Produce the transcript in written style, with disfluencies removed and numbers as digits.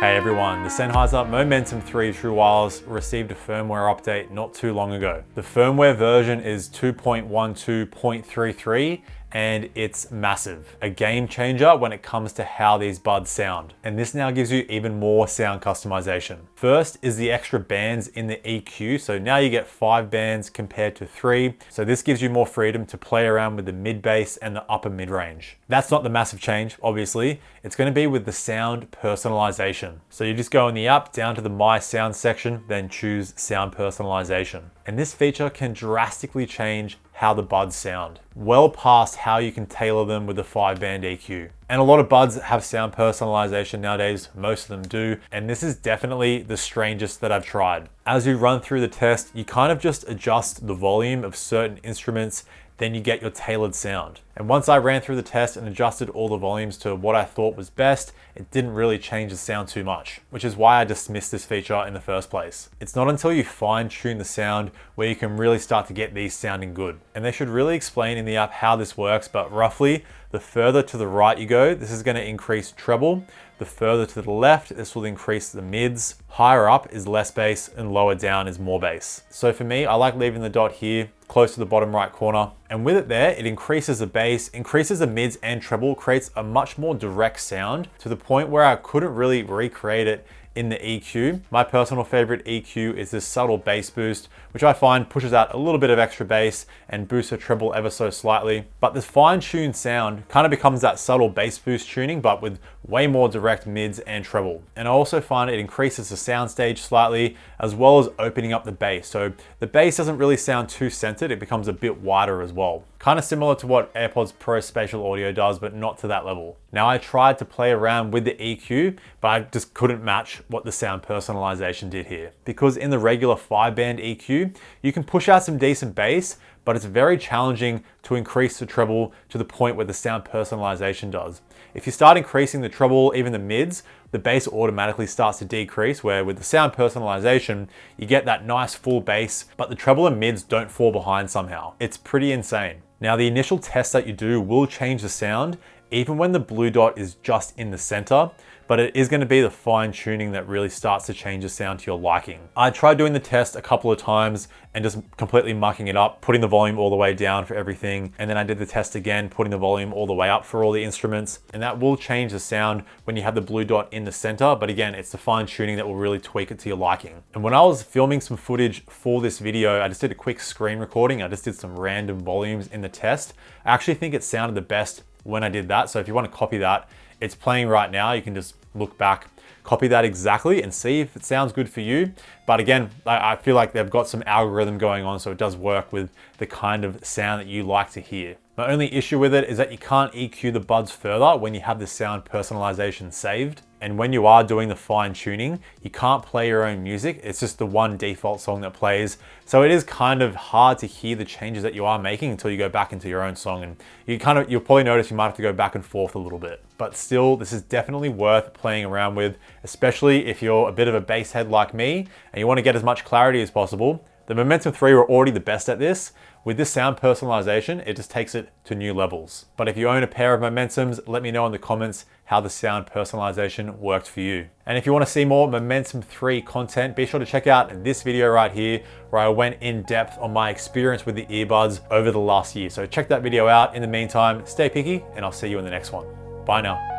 Hey everyone, the Sennheiser Momentum 3 True Wireless received a firmware update not too long ago. The firmware version is 2.12.33 and it's massive. A game changer when it comes to how these buds sound. And this now gives you even more sound customization. First is the extra bands in the EQ. So now you get 5 bands compared to 3. So this gives you more freedom to play around with the mid bass and the upper mid range. That's not the massive change, obviously. It's going to be with the sound personalization. So you just go in the app down to the My Sound section, then choose Sound Personalization. And this feature can drastically change how the buds sound, well past how you can tailor them with the 5-band EQ. And a lot of buds have sound personalization nowadays, most of them do, and this is definitely the strangest that I've tried. As you run through the test, you kind of just adjust the volume of certain instruments, then you get your tailored sound. And once I ran through the test and adjusted all the volumes to what I thought was best, it didn't really change the sound too much, which is why I dismissed this feature in the first place. It's not until you fine tune the sound where you can really start to get these sounding good. And they should really explain in the app how this works, but roughly, the further to the right you go, this is gonna increase treble. The further to the left, this will increase the mids. Higher up is less bass and lower down is more bass. So for me, I like leaving the dot here, close to the bottom right corner. And with it there, it increases the bass, increases the mids and treble, creates a much more direct sound to the point where I couldn't really recreate it in the EQ. My personal favorite EQ is this subtle bass boost, which I find pushes out a little bit of extra bass and boosts the treble ever so slightly. But this fine-tuned sound kind of becomes that subtle bass boost tuning, but with way more direct mids and treble. And I also find it increases the soundstage slightly, as well as opening up the bass. So the bass doesn't really sound too centered, it becomes a bit wider as well. Kind of similar to what AirPods Pro Spatial Audio does, but not to that level. Now I tried to play around with the EQ, but I just couldn't match what the sound personalization did here. Because in the regular 5-band EQ, you can push out some decent bass, but it's very challenging to increase the treble to the point where the sound personalization does. If you start increasing the treble, even the mids, the bass automatically starts to decrease, where with the sound personalization, you get that nice full bass, but the treble and mids don't fall behind somehow. It's pretty insane. Now the initial test that you do will change the sound, even when the blue dot is just in the center, but it is going to be the fine tuning that really starts to change the sound to your liking. I tried doing the test a couple of times and just completely mucking it up, putting the volume all the way down for everything. And then I did the test again, putting the volume all the way up for all the instruments. And that will change the sound when you have the blue dot in the center. But again, it's the fine tuning that will really tweak it to your liking. And when I was filming some footage for this video, I just did a quick screen recording. I just did some random volumes in the test. I actually think it sounded the best when I did that. So if you want to copy that, it's playing right now. You can just look back, copy that exactly and see if it sounds good for you. But again, I feel like they've got some algorithm going on, so it does work with the kind of sound that you like to hear. My only issue with it is that you can't EQ the buds further when you have the sound personalization saved. And when you are doing the fine tuning, you can't play your own music. It's just the one default song that plays. So it is kind of hard to hear the changes that you are making until you go back into your own song. And you'll probably notice you might have to go back and forth a little bit. But still, this is definitely worth playing around with, especially if you're a bit of a bass head like me and you want to get as much clarity as possible. The Momentum 3 were already the best at this. With this sound personalization, it just takes it to new levels. But if you own a pair of Momentums, let me know in the comments how the sound personalization worked for you. And if you want to see more Momentum 3 content, be sure to check out this video right here, where I went in depth on my experience with the earbuds over the last year. So check that video out. In the meantime, stay picky and I'll see you in the next one. Bye now.